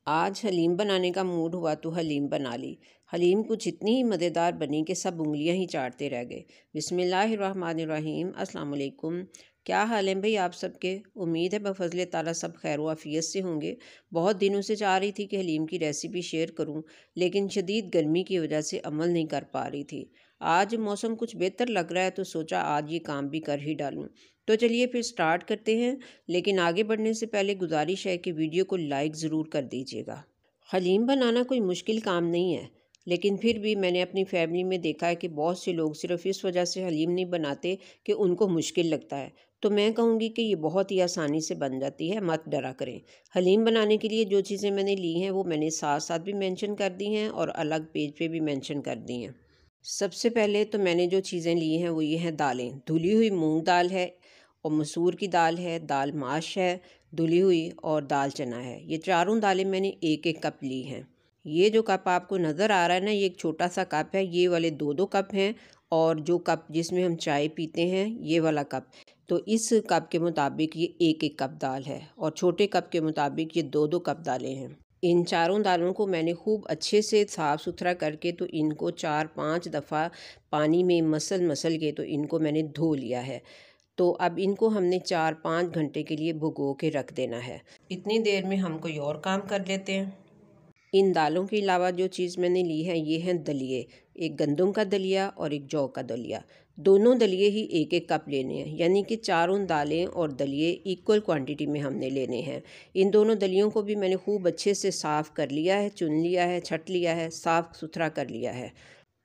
आज हलीम बनाने का मूड हुआ तो हलीम बना ली। हलीम कुछ इतनी ही मज़ेदार बनी कि सब उंगलियां ही चाटते रह गए। बिस्मिल्लाहिर्रहमानिर्रहीम। अस्सलाम वालेकुम। क्या हाल है भाई आप सबके? उम्मीद है बफज़ल ताला सब खैर व आफ़ियत से होंगे। बहुत दिनों से चाह रही थी कि हलीम की रेसिपी शेयर करूं, लेकिन शदीद गर्मी की वजह से अमल नहीं कर पा रही थी। आज मौसम कुछ बेहतर लग रहा है तो सोचा आज ये काम भी कर ही डालूं। तो चलिए फिर स्टार्ट करते हैं। लेकिन आगे बढ़ने से पहले गुजारिश है कि वीडियो को लाइक ज़रूर कर दीजिएगा। हलीम बनाना कोई मुश्किल काम नहीं है, लेकिन फिर भी मैंने अपनी फैमिली में देखा है कि बहुत से लोग सिर्फ इस वजह से हलीम नहीं बनाते कि उनको मुश्किल लगता है। तो मैं कहूँगी कि ये बहुत ही आसानी से बन जाती है, मत डरा करें। हलीम बनाने के लिए जो चीज़ें मैंने ली हैं वो मैंने साथ साथ भी मेंशन कर दी हैं और अलग पेज पे भी मेंशन कर दी हैं। सबसे पहले तो मैंने जो चीज़ें ली हैं वो ये हैं दालें। धुली हुई मूंग दाल है और मसूर की दाल है, दाल माश है धुली हुई, और दाल चना है। ये चारों दालें मैंने एक एक कप ली हैं। ये जो कप आपको नज़र आ रहा है ना, ये एक छोटा सा कप है। ये वाले दो दो कप हैं, और जो कप जिसमें हम चाय पीते हैं ये वाला कप, तो इस कप के मुताबिक ये एक एक कप दाल है, और छोटे कप के मुताबिक ये दो दो कप दालें हैं। इन चारों दालों को मैंने खूब अच्छे से साफ़ सुथरा करके तो इनको 4-5 दफ़ा पानी में मसल के तो इनको मैंने धो लिया है। तो अब इनको हमने 4-5 घंटे के लिए भिगो के रख देना है। इतनी देर में हम कोई और काम कर लेते हैं। इन दालों के अलावा जो चीज़ मैंने ली है ये हैं दलिए। एक गंदम का दलिया और एक जौ का दलिया। दोनों दलिए ही एक एक कप लेने हैं, यानी कि चारों दालें और दलिए इक्वल क्वांटिटी में हमने लेने हैं। इन दोनों दलियों को भी मैंने खूब अच्छे से साफ़ कर लिया है, चुन लिया है, छट लिया है, साफ़ सुथरा कर लिया है।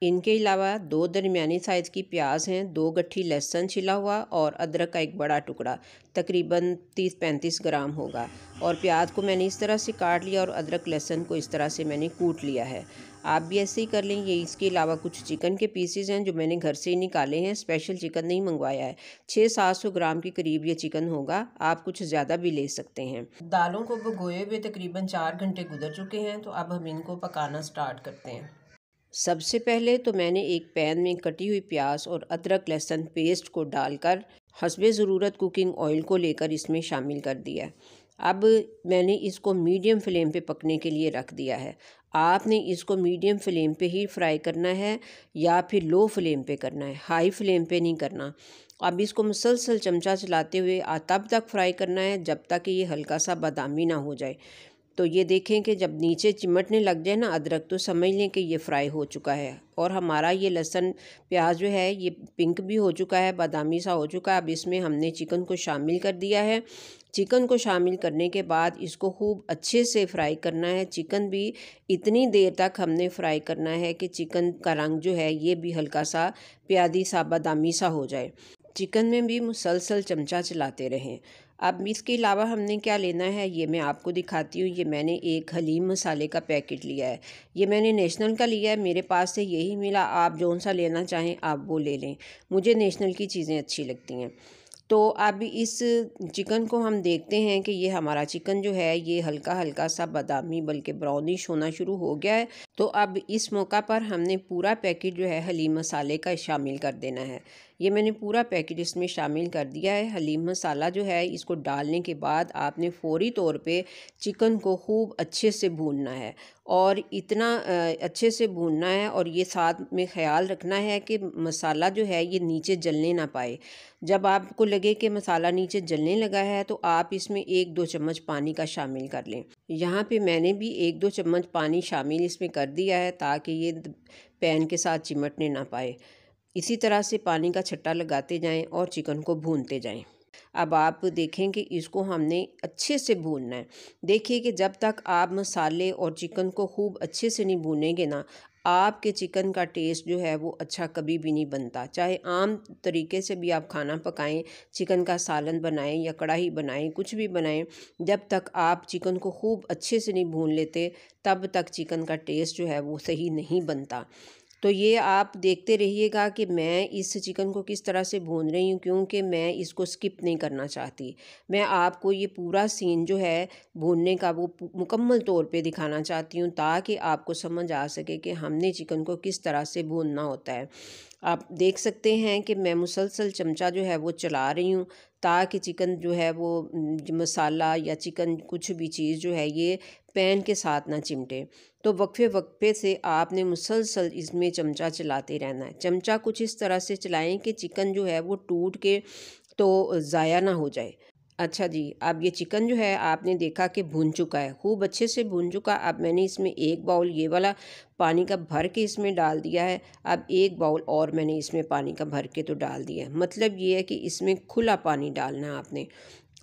इनके अलावा दो दरमियानी साइज़ की प्याज हैं, दो गट्ठी लहसुन छिला हुआ, और अदरक का एक बड़ा टुकड़ा तकरीबन 30-35 ग्राम होगा। और प्याज को मैंने इस तरह से काट लिया और अदरक लहसुन को इस तरह से मैंने कूट लिया है। आप भी ऐसे ही कर लें। ये इसके अलावा कुछ चिकन के पीसेज हैं जो मैंने घर से ही निकाले हैं, स्पेशल चिकन नहीं मंगवाया है। 600-700 ग्राम के करीब ये चिकन होगा, आप कुछ ज़्यादा भी ले सकते हैं। दालों को भिगोए हुए तकरीबन 4 घंटे गुजर चुके हैं, तो अब हम इनको पकाना स्टार्ट करते हैं। सबसे पहले तो मैंने एक पैन में कटी हुई प्याज और अदरक लहसुन पेस्ट को डालकर हस्बे ज़रूरत कुकिंग ऑयल को लेकर इसमें शामिल कर दिया है। अब मैंने इसको मीडियम फ्लेम पे पकने के लिए रख दिया है। आपने इसको मीडियम फ्लेम पे ही फ्राई करना है या फिर लो फ्लेम पे करना है, हाई फ्लेम पे नहीं करना। अब इसको मुसलसल चमचा चलाते हुए तब तक फ्राई करना है जब तक कि ये हल्का सा बादामी ना हो जाए। तो ये देखें कि जब नीचे चिमटने लग जाए ना अदरक, तो समझ लें कि ये फ्राई हो चुका है, और हमारा ये लहसुन प्याज जो है ये पिंक भी हो चुका है, बादामी सा हो चुका है। अब इसमें हमने चिकन को शामिल कर दिया है। चिकन को शामिल करने के बाद इसको खूब अच्छे से फ्राई करना है। चिकन भी इतनी देर तक हमने फ्राई करना है कि चिकन का रंग जो है ये भी हल्का सा प्यादी सा बादामी सा हो जाए। चिकन में भी मुसलसल चमचा चलाते रहें। अब इसके अलावा हमने क्या लेना है ये मैं आपको दिखाती हूँ। ये मैंने एक हलीम मसाले का पैकेट लिया है। ये मैंने नेशनल का लिया है, मेरे पास से यही मिला। आप जौन सा लेना चाहें आप वो ले लें, मुझे नेशनल की चीज़ें अच्छी लगती हैं। तो अब इस चिकन को हम देखते हैं कि ये हमारा चिकन जो है ये हल्का हल्का सा बादामी बल्कि ब्राउनिश होना शुरू हो गया है। तो अब इस मौका पर हमने पूरा पैकेट जो है हलीम मसाले का शामिल कर देना है। ये मैंने पूरा पैकेट इसमें शामिल कर दिया है। हलीम मसाला जो है इसको डालने के बाद आपने फ़ौरी तौर पे चिकन को खूब अच्छे से भूनना है, और इतना अच्छे से भूनना है, और ये साथ में ख़्याल रखना है कि मसाला जो है ये नीचे जलने ना पाए। जब आपको लगे कि मसाला नीचे जलने लगा है तो आप इसमें 1-2 चम्मच पानी का शामिल कर लें। यहाँ पे मैंने भी 1-2 चम्मच पानी शामिल इसमें कर दिया है ताकि ये पैन के साथ चिमटने ना पाए। इसी तरह से पानी का छट्टा लगाते जाएं और चिकन को भूनते जाएं। अब आप देखें कि इसको हमने अच्छे से भूनना है। देखिए कि जब तक आप मसाले और चिकन को खूब अच्छे से नहीं भूनेंगे ना, आपके चिकन का टेस्ट जो है वो अच्छा कभी भी नहीं बनता। चाहे आम तरीके से भी आप खाना पकाएं, चिकन का सालन बनाएं या कढ़ाई बनाएं, कुछ भी बनाएं, जब तक आप चिकन को खूब अच्छे से नहीं भून लेते तब तक चिकन का टेस्ट जो है वो सही नहीं बनता। तो ये आप देखते रहिएगा कि मैं इस चिकन को किस तरह से भून रही हूँ, क्योंकि मैं इसको स्किप नहीं करना चाहती। मैं आपको ये पूरा सीन जो है भूनने का वो मुकम्मल तौर पे दिखाना चाहती हूँ ताकि आपको समझ आ सके कि हमने चिकन को किस तरह से भूनना होता है। आप देख सकते हैं कि मैं मुसलसल चमचा जो है वो चला रही हूँ ताकि चिकन जो है वो मसाला या चिकन कुछ भी चीज़ जो है ये पैन के साथ ना चिमटे। तो वक्फे वक्फे से आपने मुसलसल इसमें चमचा चलाते रहना है। चमचा कुछ इस तरह से चलाएं कि चिकन जो है वो टूट के तो ज़ाया ना हो जाए। अच्छा जी, अब ये चिकन जो है आपने देखा कि भुन चुका है, खूब अच्छे से भुन चुका। अब मैंने इसमें एक बाउल ये वाला पानी का भर के इसमें डाल दिया है। अब एक बाउल और मैंने इसमें पानी का भर के तो डाल दिया है। मतलब ये है कि इसमें खुला पानी डालना है आपने,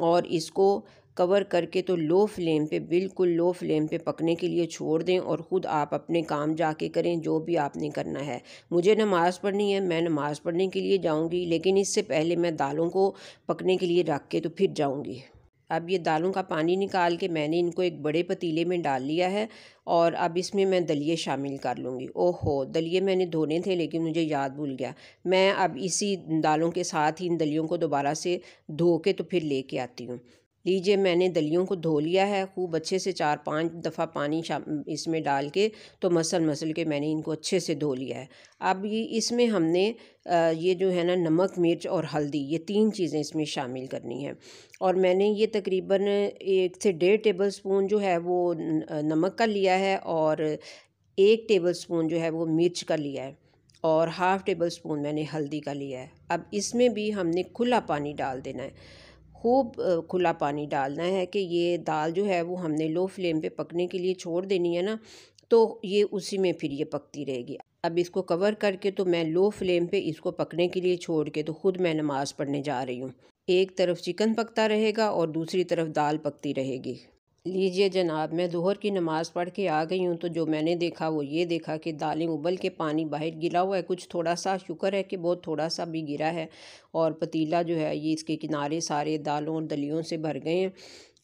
और इसको कवर करके तो लो फ्लेम पे, बिल्कुल लो फ्लेम पे पकने के लिए छोड़ दें, और ख़ुद आप अपने काम जाके करें जो भी आपने करना है। मुझे नमाज़ पढ़नी है, मैं नमाज़ पढ़ने के लिए जाऊंगी, लेकिन इससे पहले मैं दालों को पकने के लिए रख के तो फिर जाऊंगी। अब ये दालों का पानी निकाल के मैंने इनको एक बड़े पतीले में डाल लिया है, और अब इसमें मैं दलिए शामिल कर लूँगी। ओहो, दलिए मैंने धोने थे लेकिन मुझे याद भूल गया। मैं अब इसी दालों के साथ ही इन दलियों को दोबारा से धो के तो फिर लेके आती हूँ। लीजिए, मैंने दलियों को धो लिया है खूब अच्छे से, 4-5 दफ़ा पानी इसमें डाल के तो मसल के मैंने इनको अच्छे से धो लिया है। अब ये इसमें हमने ये जो है ना नमक, मिर्च और हल्दी, ये 3 चीज़ें इसमें शामिल करनी है। और मैंने ये तकरीबन 1 से 1.5 टेबल स्पून जो है वो नमक का लिया है, और 1 टेबल स्पून जो है वो मिर्च का लिया है, और हाफ़ टेबल स्पून मैंने हल्दी का लिया है। अब इसमें भी हमने खुला पानी डाल देना है, खूब खुला पानी डालना है कि ये दाल जो है वो हमने लो फ्लेम पे पकने के लिए छोड़ देनी है ना, तो ये उसी में फिर ये पकती रहेगी। अब इसको कवर करके तो मैं लो फ्लेम पे इसको पकने के लिए छोड़ के तो ख़ुद मैं नमाज़ पढ़ने जा रही हूँ। एक तरफ चिकन पकता रहेगा और दूसरी तरफ दाल पकती रहेगी। लीजिए जनाब, मैं ज़ोहर की नमाज़ पढ़ के आ गई हूँ, तो जो मैंने देखा वो ये देखा कि दालें उबल के पानी बाहर गिरा हुआ है, कुछ थोड़ा सा, शुक्र है कि बहुत थोड़ा सा भी गिरा है, और पतीला जो है ये इसके किनारे सारे दालों और दलियों से भर गए हैं।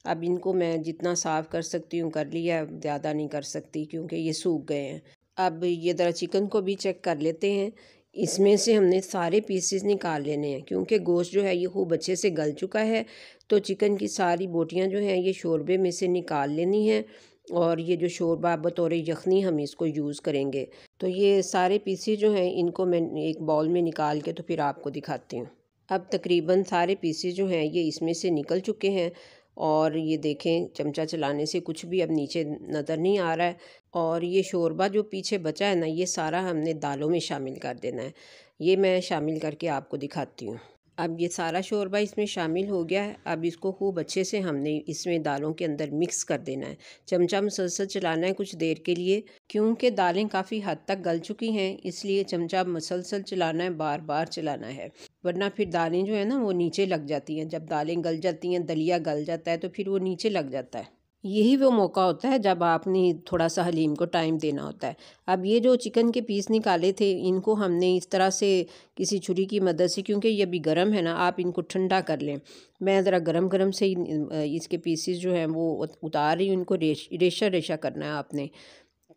अब इनको मैं जितना साफ़ कर सकती हूँ कर लिया, ज़्यादा नहीं कर सकती क्योंकि ये सूख गए हैं। अब ये ज़रा चिकन को भी चेक कर लेते हैं। इसमें से हमने सारे पीसेस निकाल लेने हैं क्योंकि गोश्त जो है ये खूब अच्छे से गल चुका है, तो चिकन की सारी बोटियां जो हैं ये शोरबे में से निकाल लेनी है, और ये जो शोरबा बतौर यखनी हम इसको यूज़ करेंगे। तो ये सारे पीसेस जो हैं इनको मैं एक बाउल में निकाल के तो फिर आपको दिखाती हूँ। अब तकरीबन सारे पीसेस जो हैं ये इसमें से निकल चुके हैं, और ये देखें चमचा चलाने से कुछ भी अब नीचे नज़र नहीं आ रहा है। और ये शोरबा जो पीछे बचा है ना, ये सारा हमने दालों में शामिल कर देना है। ये मैं शामिल करके आपको दिखाती हूँ। अब ये सारा शोरबा इसमें शामिल हो गया है। अब इसको खूब अच्छे से हमने इसमें दालों के अंदर मिक्स कर देना है। चमचा मुसलसल चलाना है कुछ देर के लिए, क्योंकि दालें काफ़ी हद तक गल चुकी हैं, इसलिए चमचा मुसलसल चलाना है, बार बार चलाना है, वरना फिर दालें जो है ना वो नीचे लग जाती हैं। जब दालें गल जाती हैं, दलिया गल जाता है, तो फिर वो नीचे लग जाता है। यही वो मौका होता है जब आपने थोड़ा सा हलीम को टाइम देना होता है। अब ये जो चिकन के पीस निकाले थे, इनको हमने इस तरह से किसी छुरी की मदद से, क्योंकि ये अभी गर्म है ना, आप इनको ठंडा कर लें। मैं ज़रा गरम गरम से ही इसके पीसेस जो हैं वो उतार रही हूँ। इनको रेशा रेशा करना है आपने,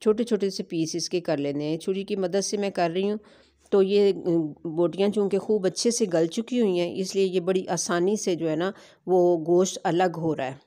छोटे छोटे से पीस इसके कर लेने हैं। छुरी की मदद से मैं कर रही हूँ। तो ये बोटियाँ चूँकि खूब अच्छे से गल चुकी हुई हैं, इसलिए ये बड़ी आसानी से जो है ना वो गोश्त अलग हो रहा है।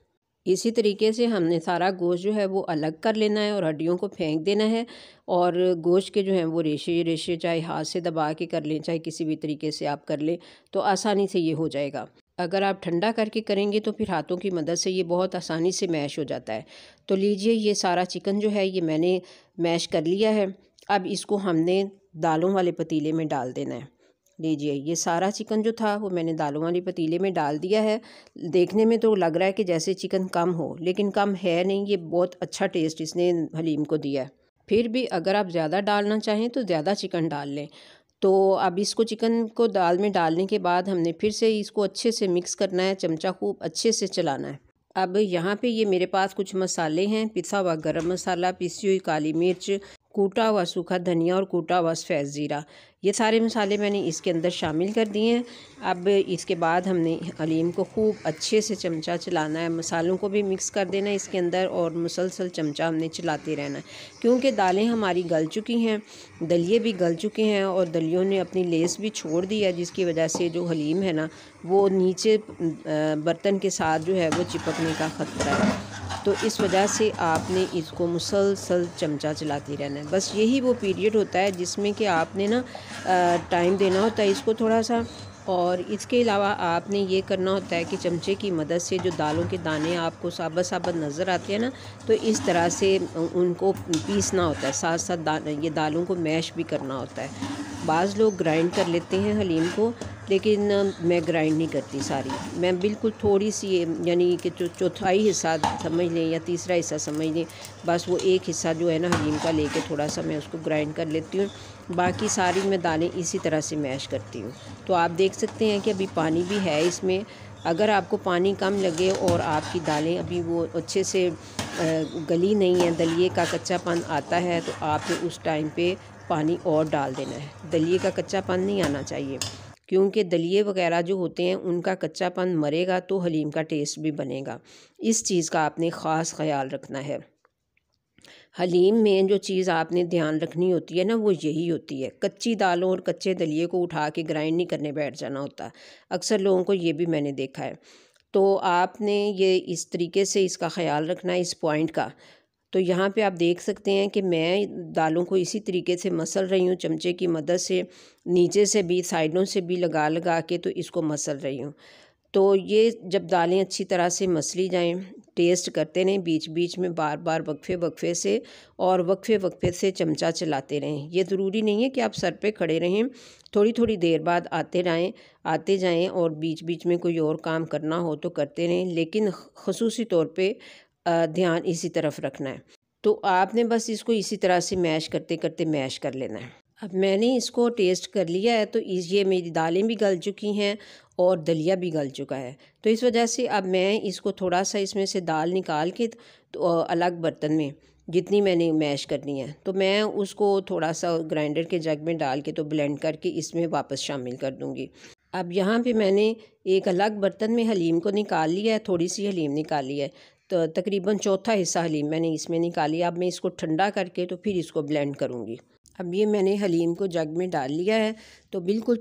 इसी तरीके से हमने सारा गोश्त जो है वो अलग कर लेना है और हड्डियों को फेंक देना है, और गोश्त के जो हैं वो रेशे रेशे चाहे हाथ से दबा के कर लें, चाहे किसी भी तरीके से आप कर लें, तो आसानी से ये हो जाएगा। अगर आप ठंडा करके करेंगे तो फिर हाथों की मदद से ये बहुत आसानी से मैश हो जाता है। तो लीजिए, ये सारा चिकन जो है ये मैंने मैश कर लिया है। अब इसको हमने दालों वाले पतीले में डाल देना है। लीजिए, ये सारा चिकन जो था वो मैंने दालों वाली पतीले में डाल दिया है। देखने में तो लग रहा है कि जैसे चिकन कम हो, लेकिन कम है नहीं, ये बहुत अच्छा टेस्ट इसने हलीम को दिया है। फिर भी अगर आप ज़्यादा डालना चाहें तो ज़्यादा चिकन डाल लें। तो अब इसको, चिकन को दाल में डालने के बाद हमने फिर से इसको अच्छे से मिक्स करना है, चमचा खूब अच्छे से चलाना है। अब यहाँ पे ये मेरे पास कुछ मसाले हैं, पिसा हुआ गरम मसाला, पिसी हुई काली मिर्च, कूटा हुआ सूखा धनिया और कूटा हुआ सफ़ेद ज़ीरा, ये सारे मसाले मैंने इसके अंदर शामिल कर दिए हैं। अब इसके बाद हमने हलीम को खूब अच्छे से चमचा चलाना है, मसालों को भी मिक्स कर देना है इसके अंदर, और मुसलसल चमचा हमने चलाते रहना है, क्योंकि दालें हमारी गल चुकी हैं, दलिए भी गल चुके हैं, और दलियों ने अपनी लेस भी छोड़ दी है, जिसकी वजह से जो हलीम है ना वो नीचे बर्तन के साथ जो है वो चिपकने का ख़तरा है। तो इस वजह से आपने इसको मुसलसल चमचा चलाती रहना है। बस यही वो पीरियड होता है जिसमें कि आपने ना टाइम देना होता है इसको थोड़ा सा। और इसके अलावा आपने ये करना होता है कि चमचे की मदद से जो दालों के दाने आपको साबत साबत नज़र आते हैं ना, तो इस तरह से उनको पीसना होता है, साथ साथ ये दालों को मैश भी करना होता है। बाज़ लोग ग्राइंड कर लेते हैं हलीम को, लेकिन मैं ग्राइंड नहीं करती सारी। मैं बिल्कुल थोड़ी सी यानी कि जो चौथाई हिस्सा समझ लें या तीसरा हिस्सा समझ लें, बस वो एक हिस्सा जो है ना हलीम का लेके थोड़ा सा मैं उसको ग्राइंड कर लेती हूँ। बाकी सारी मैं दालें इसी तरह से मैश करती हूँ। तो आप देख सकते हैं कि अभी पानी भी है इसमें। अगर आपको पानी कम लगे और आपकी दालें अभी वो अच्छे से गली नहीं है, दलिए का कच्चापन आता है, तो आपने उस टाइम पे पानी और डाल देना है। दलिए का कच्चापन नहीं आना चाहिए, क्योंकि दलिए वगैरह जो होते हैं उनका कच्चापन मरेगा तो हलीम का टेस्ट भी बनेगा। इस चीज़ का आपने ख़ास ख्याल रखना है। हलीम में जो चीज़ आपने ध्यान रखनी होती है ना, वो यही होती है। कच्ची दालों और कच्चे दलिए को उठा के ग्राइंड नहीं करने बैठ जाना होता। अक्सर लोगों को ये भी मैंने देखा है। तो आपने ये इस तरीके से इसका ख्याल रखना है इस पॉइंट का। तो यहाँ पे आप देख सकते हैं कि मैं दालों को इसी तरीके से मसल रही हूँ चमचे की मदद से, नीचे से भी साइडों से भी लगा लगा के तो इसको मसल रही हूँ। तो ये जब दालें अच्छी तरह से मसली जाएं, टेस्ट करते रहें बीच बीच में, बार बार वक्फे वक्फे से, और वक्फे वक्फे से चमचा चलाते रहें। ये ज़रूरी नहीं है कि आप सर पे खड़े रहें, थोड़ी थोड़ी देर बाद आते जाएं और बीच बीच में कोई और काम करना हो तो करते रहें, लेकिन ख़ुसूसी तौर पे ध्यान इसी तरफ रखना है। तो आपने बस इसको इसी तरह से मैश करते करते मैश कर लेना है। अब मैंने इसको टेस्ट कर लिया है, तो ये मेरी दालें भी गल चुकी हैं और दलिया भी गल चुका है। तो इस वजह से अब मैं इसको थोड़ा सा इसमें से दाल निकाल के तो अलग बर्तन में, जितनी मैंने मैश करनी है, तो मैं उसको थोड़ा सा ग्राइंडर के जग में डाल के तो ब्लेंड करके इसमें वापस शामिल कर दूँगी। अब यहाँ पे मैंने एक अलग बर्तन में हलीम को निकाल लिया है, थोड़ी सी हलीम निकाली है, तो तकरीबन चौथा हिस्सा हलीम मैंने इसमें निकाली। अब मैं इसको ठंडा करके तो फिर इसको ब्लेंड करूँगी। अब ये मैंने हलीम को जग में डाल लिया है, तो बिल्कुल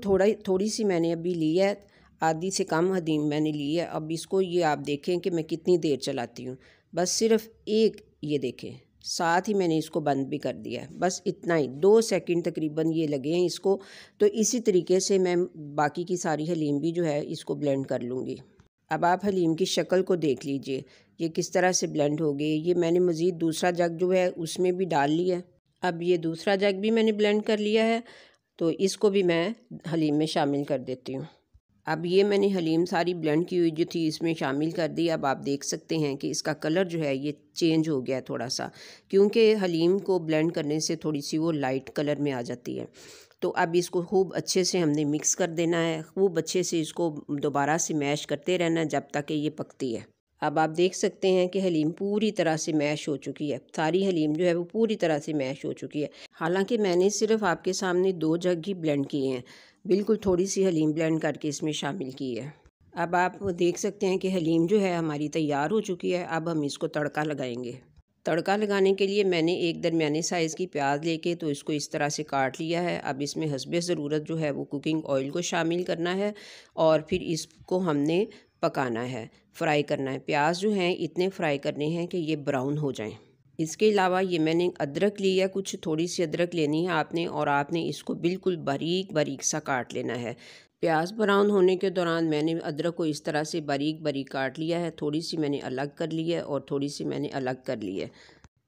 थोड़ी सी मैंने अभी ली है, आधी से कम हलीम मैंने ली है। अब इसको ये आप देखें कि मैं कितनी देर चलाती हूँ, बस सिर्फ एक, ये देखें, साथ ही मैंने इसको बंद भी कर दिया है। बस इतना ही, 2 सेकंड तकरीबन ये लगे हैं इसको। तो इसी तरीके से मैं बाकी की सारी हलीम भी जो है इसको ब्लेंड कर लूँगी। अब आप हलीम की शक्ल को देख लीजिए, ये किस तरह से ब्लेंड हो गई। ये मैंने मज़ीद दूसरा जग जो है उसमें भी डाल लिया। अब ये दूसरा जग भी मैंने ब्लेंड कर लिया है, तो इसको भी मैं हलीम में शामिल कर देती हूँ। अब ये मैंने हलीम सारी ब्लेंड की हुई जो थी इसमें शामिल कर दी। अब आप देख सकते हैं कि इसका कलर जो है ये चेंज हो गया है थोड़ा सा, क्योंकि हलीम को ब्लेंड करने से थोड़ी सी वो लाइट कलर में आ जाती है। तो अब इसको खूब अच्छे से हमने मिक्स कर देना है, खूब अच्छे से इसको दोबारा से मैश करते रहना है जब तक कि ये पकती है। अब आप देख सकते हैं कि हलीम पूरी तरह से मैश हो चुकी है, सारी हलीम जो है वो पूरी तरह से मैश हो चुकी है। हालांकि मैंने सिर्फ आपके सामने 2 जग ही ब्लेंड किए हैं, बिल्कुल थोड़ी सी हलीम ब्लेंड करके इसमें शामिल की है। अब आप देख सकते हैं कि हलीम जो है हमारी तैयार हो चुकी है। अब हम इसको तड़का लगाएंगे। तड़का लगाने के लिए मैंने एक दरमियाने साइज़ की प्याज लेके तो इसको इस तरह से काट लिया है। अब इसमें हस्बे ज़रूरत जो है वो कुकिंग ऑयल को शामिल करना है और फिर इसको हमने पकाना है, फ्राई करना है। प्याज जो हैं इतने फ्राई करने हैं कि ये ब्राउन हो जाएं। इसके अलावा ये मैंने अदरक लिया, कुछ थोड़ी सी अदरक लेनी है आपने, और आपने इसको बिल्कुल बारीक बारीक सा काट लेना है। प्याज ब्राउन होने के दौरान मैंने अदरक को इस तरह से बारीक बारीक काट लिया है। थोड़ी सी मैंने अलग कर ली है और थोड़ी सी मैंने अलग कर ली है।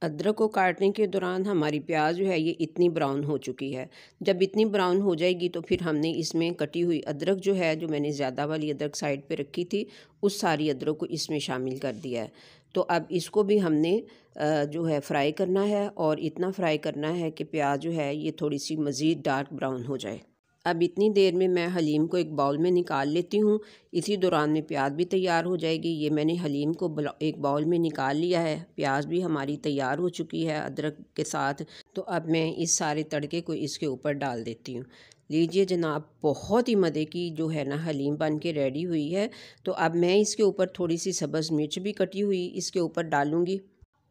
अदरक को काटने के दौरान हमारी प्याज जो है ये इतनी ब्राउन हो चुकी है। जब इतनी ब्राउन हो जाएगी तो फिर हमने इसमें कटी हुई अदरक जो है, जो मैंने ज़्यादा वाली अदरक साइड पे रखी थी, उस सारी अदरक को इसमें शामिल कर दिया है। तो अब इसको भी हमने जो है फ्राई करना है, और इतना फ्राई करना है कि प्याज जो है ये थोड़ी सी मज़ीद डार्क ब्राउन हो जाए। अब इतनी देर में मैं हलीम को एक बाउल में निकाल लेती हूँ। इसी दौरान में प्याज भी तैयार हो जाएगी। ये मैंने हलीम को एक बाउल में निकाल लिया है। प्याज भी हमारी तैयार हो चुकी है अदरक के साथ। तो अब मैं इस सारे तड़के को इसके ऊपर डाल देती हूँ। लीजिए जनाब, बहुत ही मज़े की जो है ना हलीम बन के रेडी हुई है। तो अब मैं इसके ऊपर थोड़ी सी सब्ज़ मिर्च भी कटी हुई इसके ऊपर डालूँगी।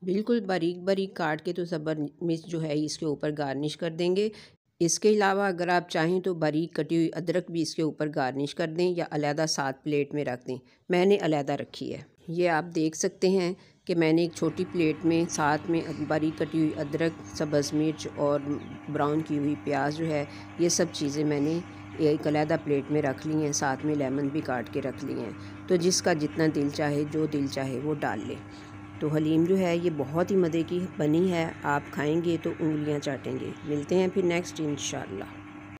बिल्कुल बारीक बारीक काट के तो सब्ज़ मिर्च जो है इसके ऊपर गार्निश कर देंगे। इसके अलावा अगर आप चाहें तो बारीक कटी हुई अदरक भी इसके ऊपर गार्निश कर दें या अलहदा साथ प्लेट में रख दें। मैंने अलहदा रखी है। ये आप देख सकते हैं कि मैंने एक छोटी प्लेट में साथ में बारीक कटी हुई अदरक, सब्ज़ मिर्च और ब्राउन की हुई प्याज जो है, ये सब चीज़ें मैंने एक अलहदा प्लेट में रख ली हैं। साथ में लेमन भी काट के रख ली हैं। तो जिसका जितना दिल चाहे, जो दिल चाहे वो डाल ले। तो हलीम जो है ये बहुत ही मज़े की बनी है, आप खाएंगे तो उंगलियां चाटेंगे। मिलते हैं फिर नेक्स्ट इंशाल्लाह।